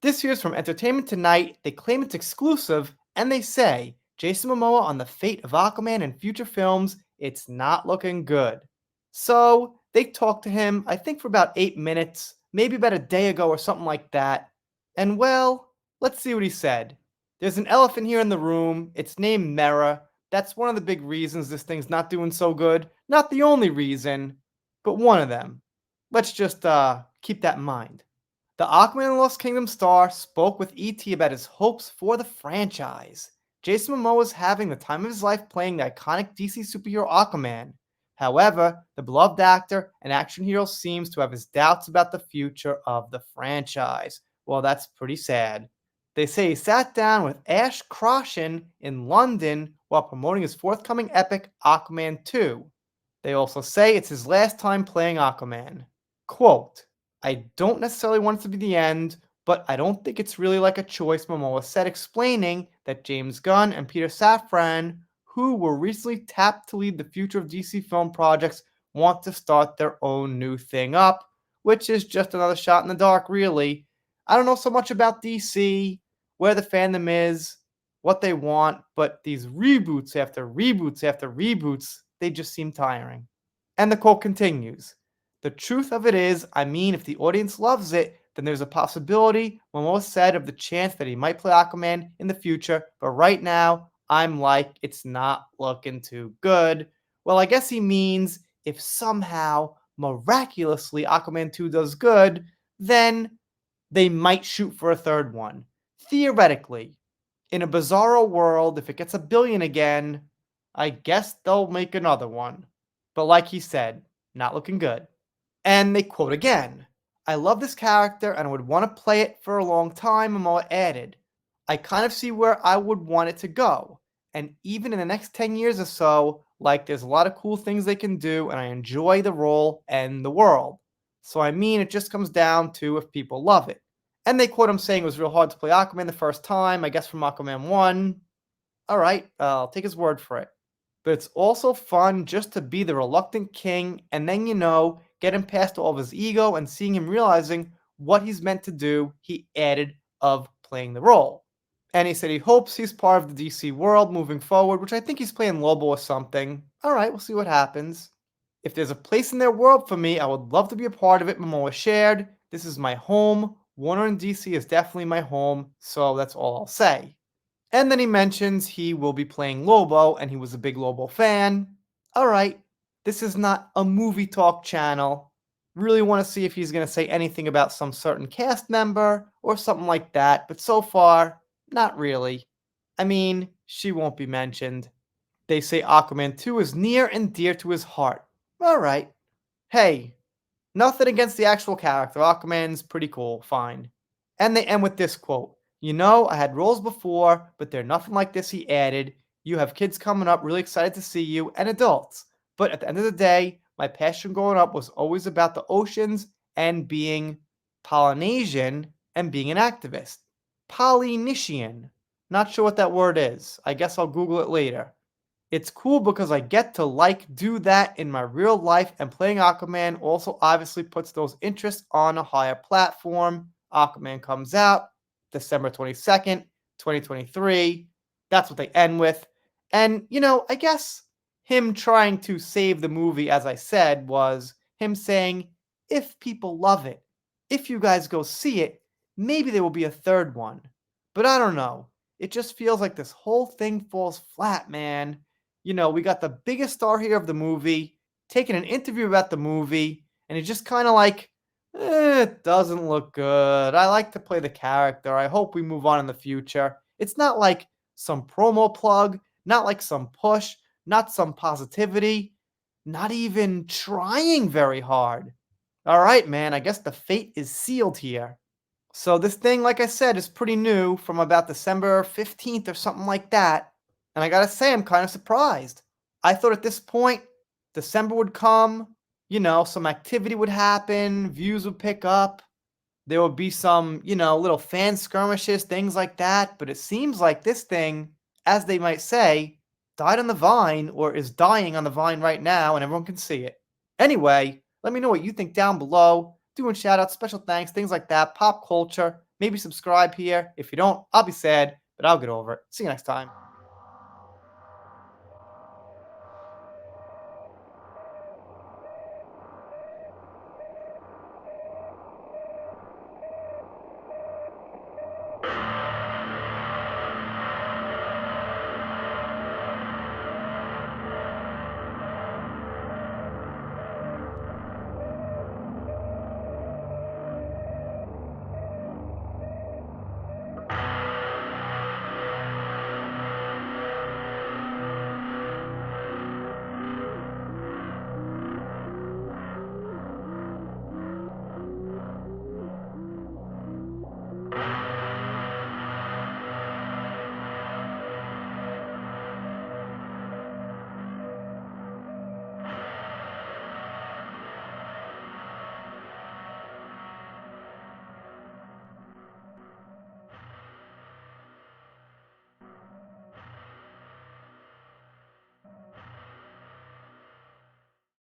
This here's from Entertainment Tonight. They claim it's exclusive, and they say Jason Momoa on the fate of Aquaman in future films. It's not looking good. So they talked to him, I think, for about 8 minutes, maybe about a day ago or something like that. And well, let's see what he said. There's an elephant here in the room. It's named Mera. That's one of the big reasons this thing's not doing so good. Not the only reason, but one of them. Let's just keep that in mind. The Aquaman and Lost Kingdom star spoke with ET about his hopes for the franchise. Jason Momoa is having the time of his life playing the iconic DC superhero Aquaman. However, the beloved actor and action hero seems to have his doubts about the future of the franchise. Well, that's pretty sad. They say he sat down with Ash Croshan in London while promoting his forthcoming epic Aquaman 2. They also say it's his last time playing Aquaman. Quote, I don't necessarily want it to be the end, but I don't think it's really like a choice, Momoa said, explaining that James Gunn and Peter Safran, who were recently tapped to lead the future of DC film projects, want to start their own new thing up, which is just another shot in the dark, really. I don't know so much about DC, where the fandom is, what they want, but these reboots after reboots after reboots, they just seem tiring. And the quote continues. The truth of it is, I mean, if the audience loves it, then there's a possibility, Momoa said, of the chance that he might play Aquaman in the future, but right now, I'm like, it's not looking too good. Well, I guess he means if somehow, miraculously, Aquaman 2 does good, then they might shoot for a third one. Theoretically, in a bizarro world, if it gets $1 billion again, I guess they'll make another one. But like he said, not looking good. And they quote again, I love this character and I would want to play it for a long time, Momoa added. I kind of see where I would want it to go. And even in the next 10 years or so, like there's a lot of cool things they can do and I enjoy the role and the world. So I mean, it just comes down to if people love it. And they quote him saying it was real hard to play Aquaman the first time, I guess from Aquaman 1. All right, I'll take his word for it. But it's also fun just to be the reluctant king and then, get him past all of his ego and seeing him realizing what he's meant to do, he added, of playing the role. And he said he hopes he's part of the DC world moving forward, which I think he's playing Lobo or something. All right, we'll see what happens. If there's a place in their world for me, I would love to be a part of it, Momoa shared. This is my home. Warner in DC is definitely my home, so that's all I'll say. And then he mentions he will be playing Lobo, and he was a big Lobo fan. All right, this is not a movie talk channel. Really want to see if he's going to say anything about some certain cast member or something like that, but so far, not really. I mean, she won't be mentioned. They say Aquaman 2 is near and dear to his heart. All right. Hey, nothing against the actual character. Aquaman's pretty cool, fine. And they end with this quote. I had roles before, but they're nothing like this, he added. You have kids coming up, really excited to see you, and adults. But at the end of the day, my passion growing up was always about the oceans and being Polynesian and being an activist. Polynesian. Not sure what that word is. I guess I'll Google it later. It's cool because I get to do that in my real life, and playing Aquaman also obviously puts those interests on a higher platform. Aquaman comes out December 22nd, 2023. That's what they end with. And, I guess him trying to save the movie, as I said, was him saying, if people love it, if you guys go see it, maybe there will be a third one. But I don't know. It just feels like this whole thing falls flat, man. We got the biggest star here of the movie taking an interview about the movie, and it's just kind of like, it doesn't look good. I like to play the character. I hope we move on in the future. It's not like some promo plug, not like some push, not some positivity, not even trying very hard. All right, man, I guess the fate is sealed here. So this thing, like I said, is pretty new, from about December 15th or something like that. And I gotta say, I'm kind of surprised. I thought at this point, December would come, some activity would happen, views would pick up, there would be some, little fan skirmishes, things like that. But it seems like this thing, as they might say, died on the vine, or is dying on the vine right now, and everyone can see it. Anyway, let me know what you think down below. Doing shout outs, special thanks, things like that, pop culture. Maybe subscribe here. If you don't, I'll be sad, but I'll get over it. See you next time.